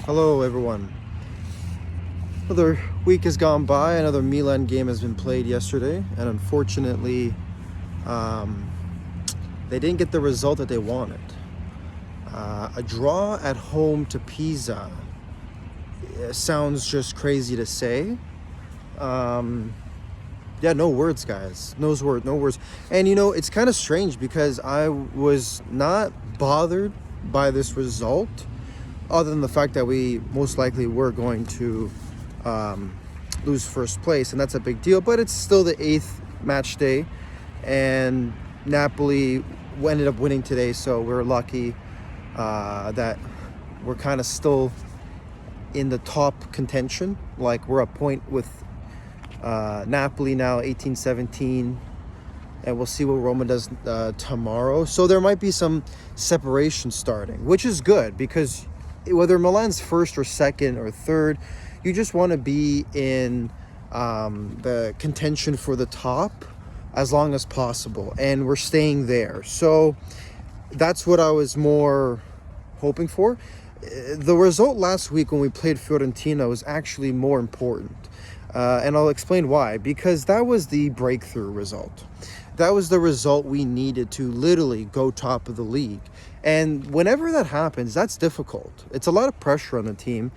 Hello everyone. Another week has gone by, another Milan game has been played yesterday, and unfortunately they didn't get the result that they wanted. A draw at home to Pisa sounds just crazy to say. Yeah, no words, guys. No words. And it's kind of strange because I was not bothered by this result, other than the fact that we most likely were going to lose first place, and that's a big deal. But it's still the 8th match day, and Napoli ended up winning today, so we're lucky that we're kind of still in the top contention. Like, we're a point with Napoli now, 18-17, and we'll see what Roma does tomorrow. So there might be some separation starting, which is good, because whether Milan's first or second or third, you just want to be in the contention for the top as long as possible, and we're staying there. So that's what I was more hoping for. The result last week when we played Fiorentina was actually more important, and I'll explain why. Because that was the breakthrough result. That was the result we needed to literally go top of the league. And whenever that happens, that's difficult. It's a lot of pressure on the team.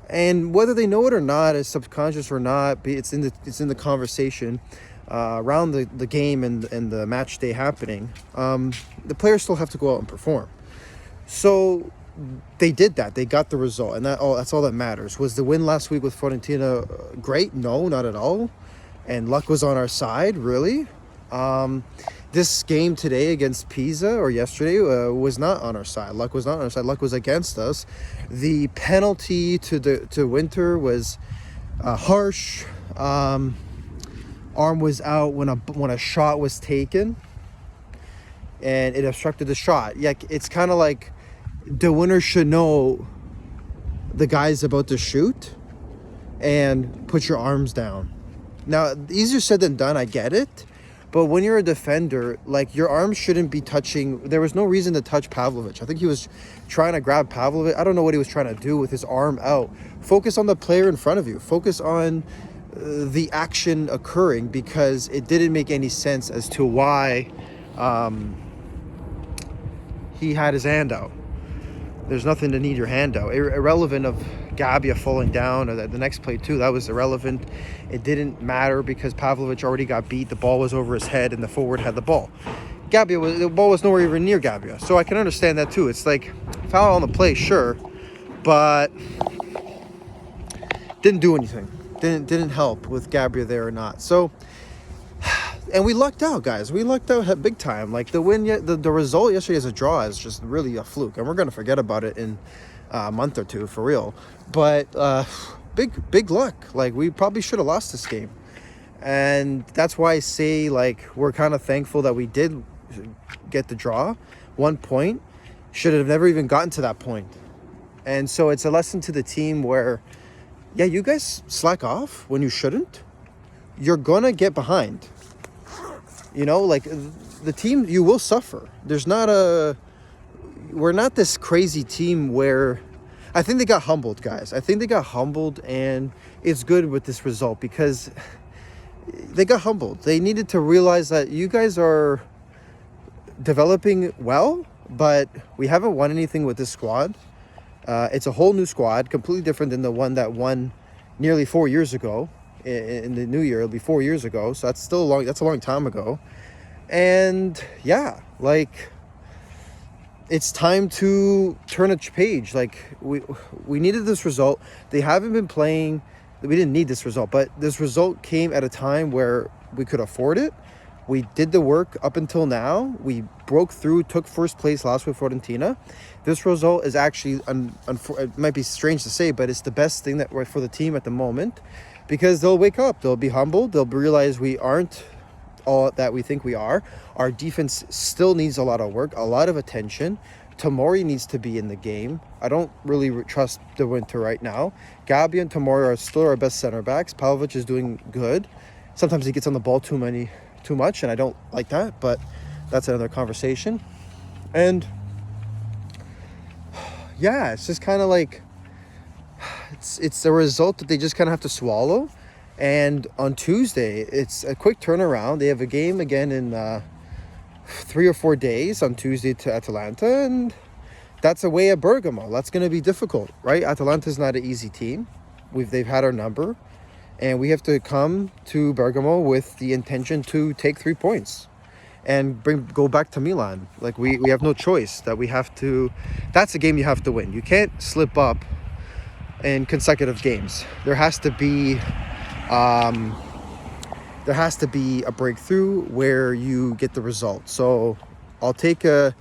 And whether they know it or not, it's subconscious or not, it's in the conversation around the game and the match day happening. The players still have to go out and perform. So they did that. They got the result, and that's all that matters. Was the win last week with Fiorentina great? No, not at all. And luck was on our side, really. This game today against Pisa, or yesterday, was not on our side. Luck was not on our side. Luck was against us. The penalty to Winter was harsh. Arm was out when a shot was taken, and it obstructed the shot. Yeah, it's kind of like the winner should know the guy's about to shoot and put your arms down. Now, easier said than done, I get it. But when you're a defender, like, your arms shouldn't be touching. There was no reason to touch Pavlovic. I think he was trying to grab Pavlovic. I don't know what he was trying to do with his arm out. Focus on the player in front of you. Focus on the action occurring, because it didn't make any sense as to why he had his hand out. There's nothing to need your hand out. Irrelevant of Gabbia falling down, or the next play too, that was irrelevant. It didn't matter because Pavlovic already got beat. The ball was over his head and the forward had the ball. The ball was nowhere even near Gabbia. So I can understand that too. It's like, foul on the play, sure, but didn't do anything. Didn't help with Gabbia there or not. So, and we lucked out, guys. We lucked out big time. Like, the win, the result yesterday as a draw is just really a fluke, and we're gonna forget about it in a month or two, for real. But big luck. Like, we probably should have lost this game, and that's why I say, like, we're kind of thankful that we did get the draw. 1 point, should have never even gotten to that point. And so it's a lesson to the team where, yeah, you guys slack off when you shouldn't. You're gonna get behind. Like, the team, you will suffer. We're not this crazy team where, I think they got humbled, guys. I think they got humbled, and it's good with this result because they got humbled. They needed to realize that you guys are developing well, but we haven't won anything with this squad. It's a whole new squad, completely different than the one that won nearly 4 years ago. In the new year, it'll be 4 years ago, so that's a long time ago. And yeah, like, it's time to turn a page. Like, we needed this result. They haven't been playing. We didn't need this result, but this result came at a time where we could afford it. We did the work up until now. We broke through, took first place last week for Fiorentina. This result is actually, it might be strange to say, but it's the best thing for the team at the moment, because they'll wake up, they'll be humbled, they'll realize we aren't all that we think we are. Our defense still needs a lot of work, a lot of attention. Tomori needs to be in the game. I don't really trust the Winter right now. Gabbia and Tomori are still our best center backs. Pavlovic is doing good. Sometimes he gets on the ball too much, and I don't like that, but that's another conversation. And yeah, it's just kind of like, it's a result that they just kind of have to swallow. And on Tuesday, it's a quick turnaround. They have a game again in 3 or 4 days on Tuesday to Atalanta, and that's away at Bergamo. That's going to be difficult, right? Atalanta's not an easy team. They've had our number, and we have to come to Bergamo with the intention to take 3 points and go back to Milan. Like we have no choice. That's a game you have to win. You can't slip up in consecutive games. There has to be a breakthrough where you get the result. So I'll take an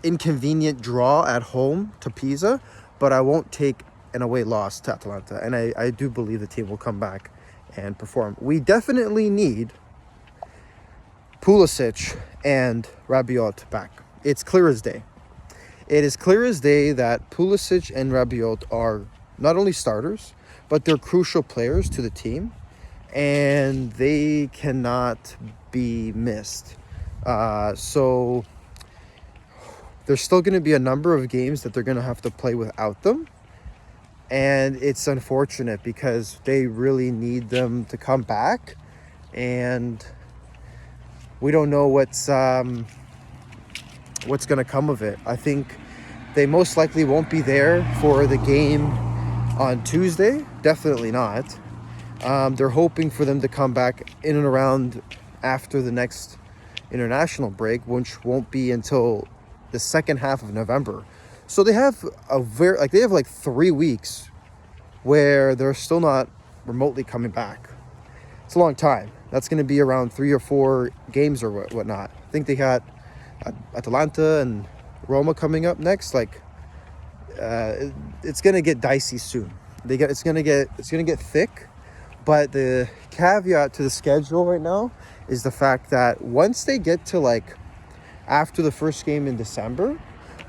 inconvenient draw at home to Pisa, but I won't take an away loss to Atalanta. And I do believe the team will come back and perform. We definitely need Pulisic and Rabiot back. It's clear as day. It is clear as day that Pulisic and Rabiot are not only starters, but they're crucial players to the team, and they cannot be missed. So there's still going to be a number of games that they're going to have to play without them. And it's unfortunate because they really need them to come back. And we don't know what's going to come of it. I think they most likely won't be there for the game on Tuesday. Definitely not. They're hoping for them to come back in and around after the next international break, which won't be until the second half of November. So they have they have 3 weeks where they're still not remotely coming back. It's a long time. That's going to be around 3 or 4 games or whatnot. I think they got Atalanta and Roma coming up next. It's going to get dicey soon. It's going to get thick. But the caveat to the schedule right now is the fact that once they get to after the first game in December,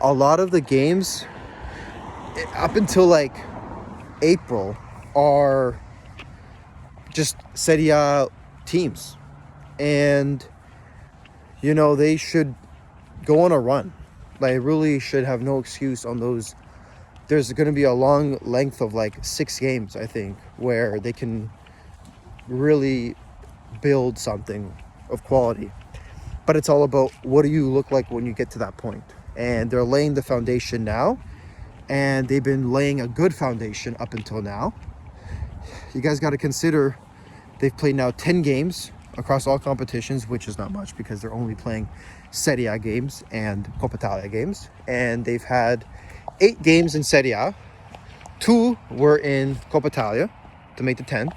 a lot of the games up until April are just Serie A teams, and they should go on a run. They really should have no excuse on those. There's going to be a long length of 6 games, I think, where they can really build something of quality. But it's all about what do you look like when you get to that point. And they're laying the foundation now, and they've been laying a good foundation up until now. You guys got to consider they've played now 10 games across all competitions, which is not much because they're only playing Serie A games and Coppa Italia games. And they've had 8 games in Serie A. 2 were in Coppa Italia to make the 10.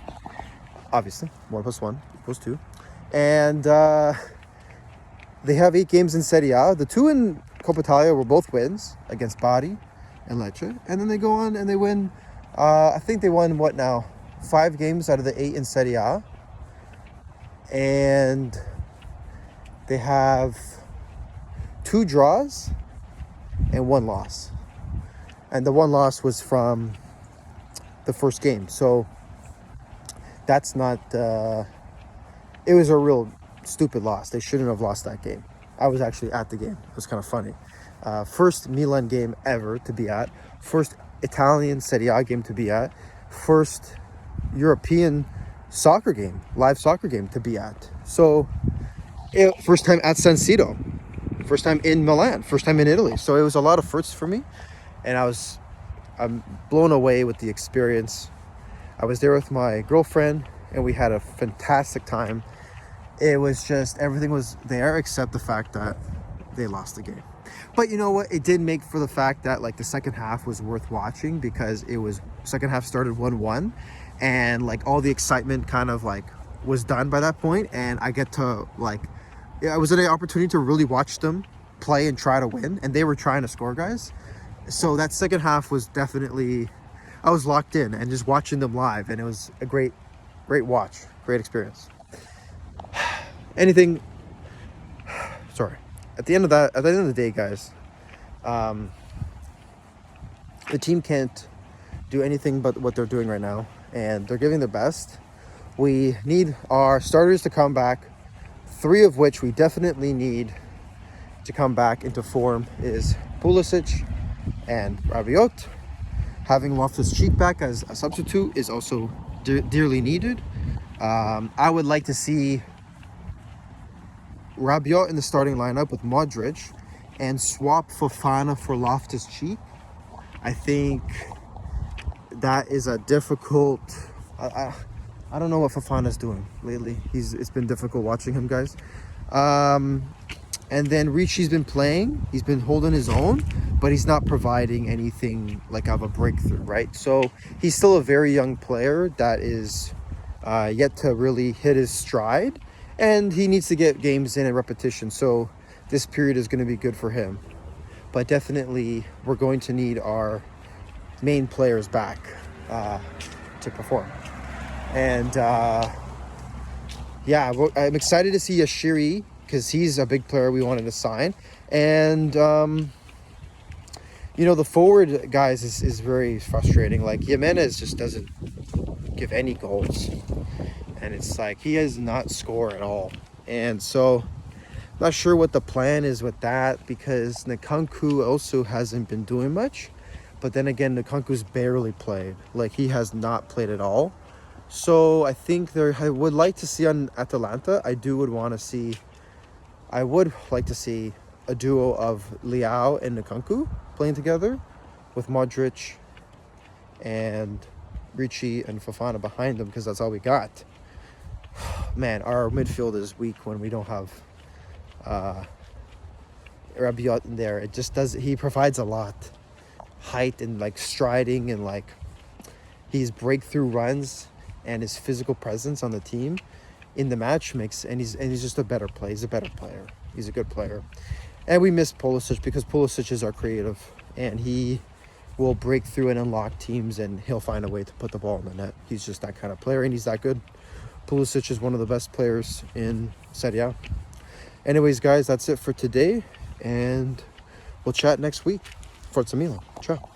Obviously, 1 + 1 = 2. And they have 8 games in Serie A. The 2 in Coppa Italia were both wins against Bari and Lecce. And then they go on and they win. I think they won 5 games out of the 8 in Serie A. And they have 2 draws and 1 loss. And the 1 loss was from the first game. So that's not... it was a real stupid loss. They shouldn't have lost that game. I was actually at the game. It was kind of funny. First Milan game ever to be at. First Italian Serie A game to be at. First European soccer game, live soccer game to be at. So first time at San Siro. First time in Milan. First time in Italy. So it was a lot of firsts for me. And I'm blown away with the experience. I was there with my girlfriend, and we had a fantastic time. It was just, everything was there except the fact that they lost the game. But you know what? It did make for the fact that the second half was worth watching, because it was, second half started 1-1, and all the excitement kind of was done by that point. And I get to it was an opportunity to really watch them play and try to win, and they were trying to score, guys. So that second half was definitely, I was locked in and just watching them live, and it was a great watch, great experience. Sorry. At the end of the day, guys, the team can't do anything but what they're doing right now, and they're giving their best. We need our starters to come back. 3 of which we definitely need to come back into form is Pulisic and Rabiot. having Loftus-Cheek back as a substitute is also dearly needed. I would like to see Rabiot in the starting lineup with Modric and swap Fofana for Loftus-Cheek. I think that is a difficult... I don't know what Fofana's doing lately. It's been difficult watching him, guys. And then Ricci's been playing. He's been holding his own, but he's not providing anything like of a breakthrough, right? So he's still a very young player that is yet to really hit his stride, and he needs to get games in and repetition. So this period is going to be good for him. But definitely, we're going to need our main players back to perform. And yeah, I'm excited to see SERIE, because he's a big player we wanted to sign. And you know, the forward guys is very frustrating. Like Jimenez just doesn't give any goals, and it's like he does not score at all. And so not sure what the plan is with that, because Nkunku also hasn't been doing much. But then again, Nkunku's barely played. Like, he has not played at all. So I think I would like to see on Atalanta, I would like to see a duo of Leao and Nkunku playing together with Modric and Ricci and Fofana behind them, because that's all we got. Man, our midfield is weak when we don't have Rabiot in there. It just does. He provides a lot, height and like striding and like his breakthrough runs and his physical presence on the team in the match and he's just a better player. He's a better player. He's a good player. And we miss Pulisic, because Pulisic is our creative, and he will break through and unlock teams, and he'll find a way to put the ball in the net. He's just that kind of player, and he's that good. Pulisic is one of the best players in Serie A. Anyways, guys, that's it for today, and we'll chat next week. Forza Milan. Ciao.